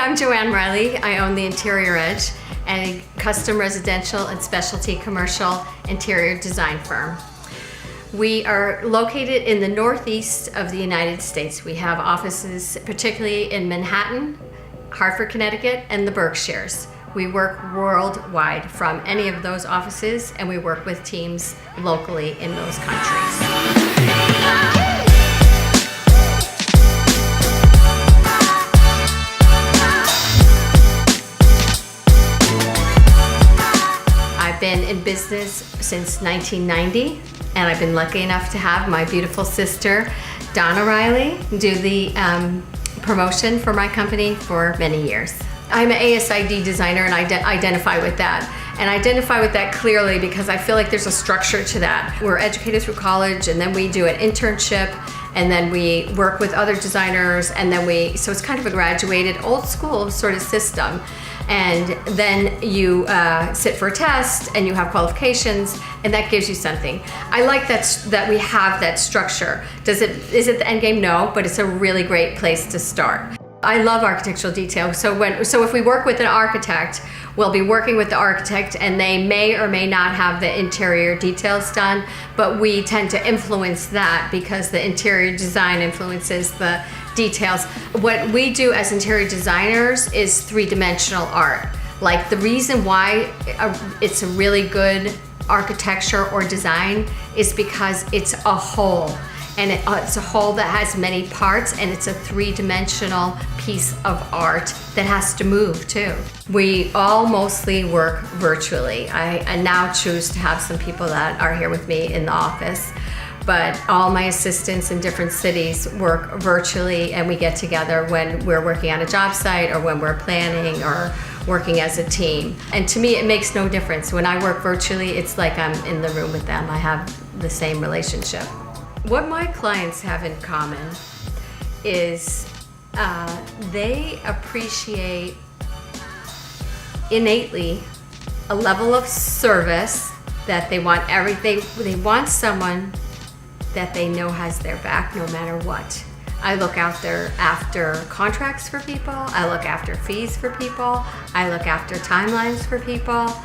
I'm Joanne Riley. I own the Interior Edge, a custom residential and specialty commercial interior design firm. We are located in the northeast of the United States. We have offices particularly in Manhattan, Hartford, Connecticut, and the Berkshires. We work worldwide from any of those offices, and we work with teams locally in those countries. I've been in business since 1990, and I've been lucky enough to have my beautiful sister, Donna Riley, do the promotion for my company for many years. I'm an ASID designer, and I identify with that. And I identify with that clearly because I feel like there's a structure to that. We're educated through college, and then we do an internship, and then we work with other designers, and then so it's kind of a graduated old school sort of system. And then you sit for a test, and you have qualifications, and that gives you something. I like that we have that structure. Is it the end game? No, but it's a really great place to start. I love architectural detail. So if we work with an architect, we'll be working with the architect, and they may or may not have the interior details done, but we tend to influence that because the interior design influences the details. What we do as interior designers is three-dimensional art. Like, the reason why it's a really good architecture or design is because it's a whole. And it's a whole that has many parts, and it's a three-dimensional piece of art that has to move too. We all mostly work virtually. I now choose to have some people that are here with me in the office, but all my assistants in different cities work virtually, and we get together when we're working on a job site or when we're planning or working as a team. And to me, it makes no difference. When I work virtually, it's like I'm in the room with them. I have the same relationship. What my clients have in common is they appreciate innately a level of service that they want they want someone that they know has their back no matter what. I look out there after contracts for people, I look after fees for people, I look after timelines for people.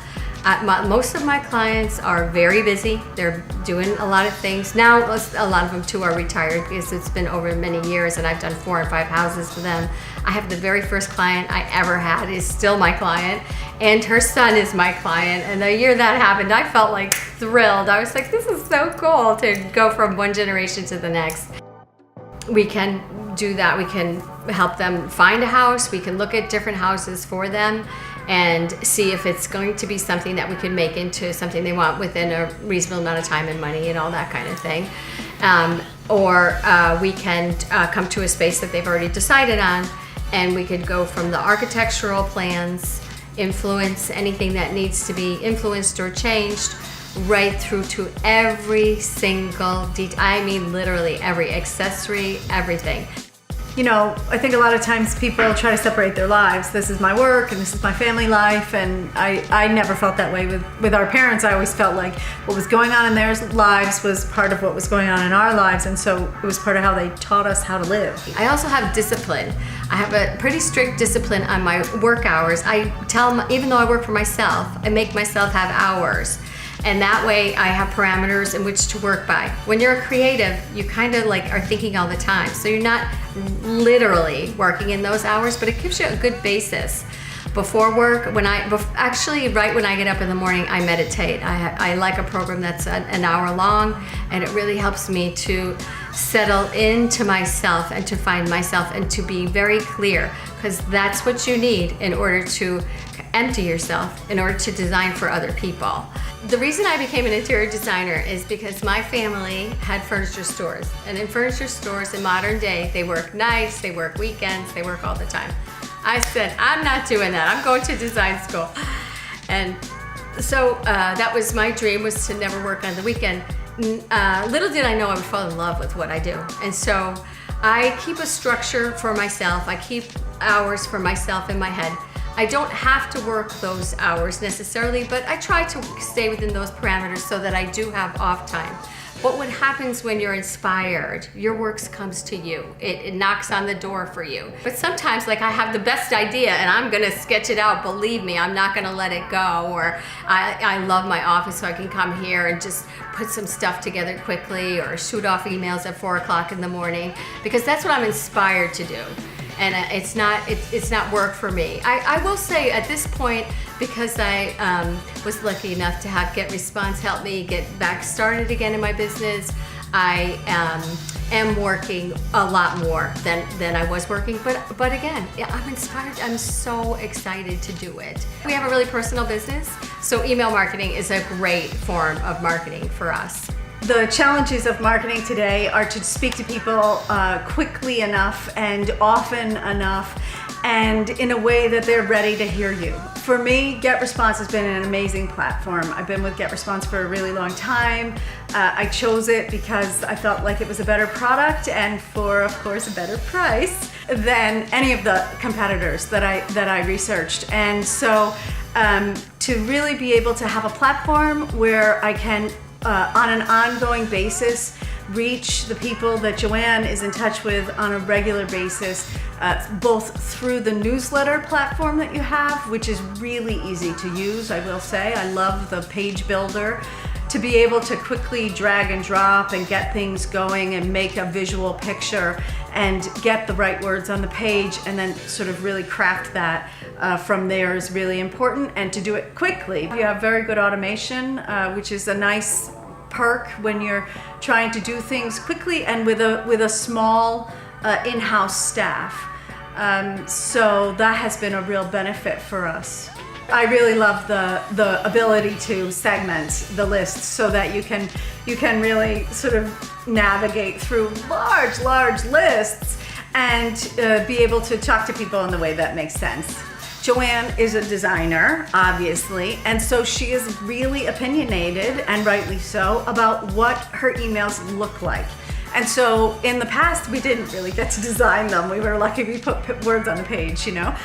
Most of my clients are very busy. They're doing a lot of things. Now, a lot of them too are retired because it's been over many years, and I've done 4 and 5 houses for them. I have the very first client I ever had is still my client, and her son is my client. And the year that happened, I felt like thrilled. I was like, this is so cool to go from one generation to the next. We can do that. We can help them find a house. We can look at different houses for them and see if it's going to be something that we can make into something they want within a reasonable amount of time and money and all that kind of thing. Or we can come to a space that they've already decided on, and we could go from the architectural plans, influence anything that needs to be influenced or changed, right through to every single detail. I mean, literally every accessory, everything. You know, I think a lot of times people try to separate their lives. This is my work and this is my family life, and I never felt that way with our parents. I always felt like what was going on in their lives was part of what was going on in our lives, and so it was part of how they taught us how to live. I also have discipline. I have a pretty strict discipline on my work hours. I tell them, even though I work for myself, I make myself have hours. And that way I have parameters in which to work by. When you're a creative, you kind of like are thinking all the time. So you're not literally working in those hours, but it gives you a good basis. Before work, actually right when I get up in the morning, I meditate. I like a program that's an hour long, and it really helps me to settle into myself and to find myself and to be very clear, because that's what you need in order to empty yourself, in order to design for other people. The reason I became an interior designer is because my family had furniture stores. And in furniture stores in modern day, they work nights, they work weekends, they work all the time. I said, I'm not doing that. I'm going to design school. And so that was my dream, was to never work on the weekend. Little did I know I would fall in love with what I do. And so I keep a structure for myself. I keep hours for myself in my head. I don't have to work those hours necessarily, but I try to stay within those parameters so that I do have off time. What happens when you're inspired? Your work comes to you. It knocks on the door for you. But sometimes, like, I have the best idea and I'm gonna sketch it out. Believe me, I'm not gonna let it go. Or I love my office, so I can come here and just put some stuff together quickly, or shoot off emails at 4 o'clock in the morning, because that's what I'm inspired to do. And it's not work for me. I will say at this point, because I was lucky enough to have GetResponse help me get back started again in my business, I am working a lot more than I was working. But again, yeah, I'm inspired. I'm so excited to do it. We have a really personal business, so email marketing is a great form of marketing for us. The challenges of marketing today are to speak to people quickly enough and often enough, and in a way that they're ready to hear you. For me, GetResponse has been an amazing platform. I've been with GetResponse for a really long time. I chose it because I felt like it was a better product, and for, of course, a better price than any of the competitors that I researched. And so to really be able to have a platform where I can on an ongoing basis reach the people that Joanne is in touch with on a regular basis, both through the newsletter platform that you have, which is really easy to use, I will say. I love the page builder. To be able to quickly drag and drop and get things going and make a visual picture and get the right words on the page, and then sort of really craft that from there is really important, and to do it quickly. You have very good automation, which is a nice perk when you're trying to do things quickly and with a small in-house staff. So that has been a real benefit for us. I really love the ability to segment the list so that you can really sort of navigate through large lists and be able to talk to people in the way that makes sense. Joanne is a designer, obviously, and so she is really opinionated, and rightly so, about what her emails look like. And so in the past, we didn't really get to design them. We were lucky we put words on the page, you know?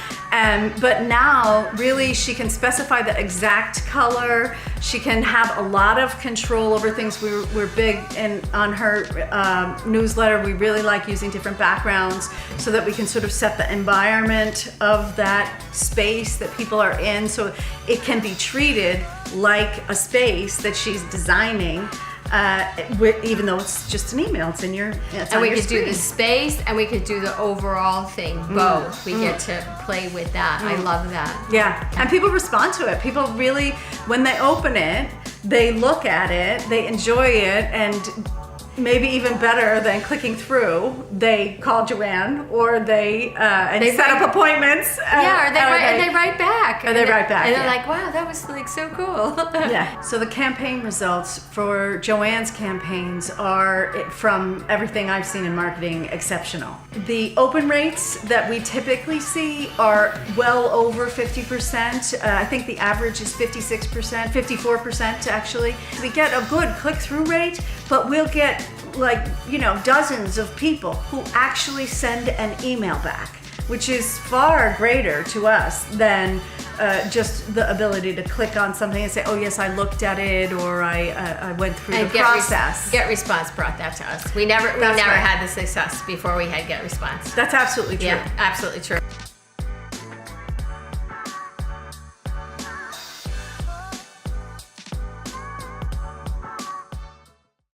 But now, really, she can specify the exact color. She can have a lot of control over things. We're big on her newsletter. We really like using different backgrounds so that we can sort of set the environment of that space that people are in, so it can be treated like a space that she's designing. Even though it's just an email, it's in your and we could do the space, and we could do the overall thing, both. We get to play with that. I love that. Yeah, and people respond to it. People really, when they open it, they look at it, they enjoy it, and maybe even better than clicking through, they call Joanne, or they set up appointments. Yeah, or they write back. Or they write back. And they're like, wow, that was like so cool. Yeah. So the campaign results for Joanne's campaigns are, from everything I've seen in marketing, exceptional. The open rates that we typically see are well over 50%. I think the average is 56%, 54% actually. We get a good click-through rate, but we'll get dozens of people who actually send an email back, which is far greater to us than just the ability to click on something and say, oh yes, I looked at it, or I went through the process. GetResponse brought that to us. We never had the success before we had GetResponse. That's absolutely true. Yeah, absolutely true.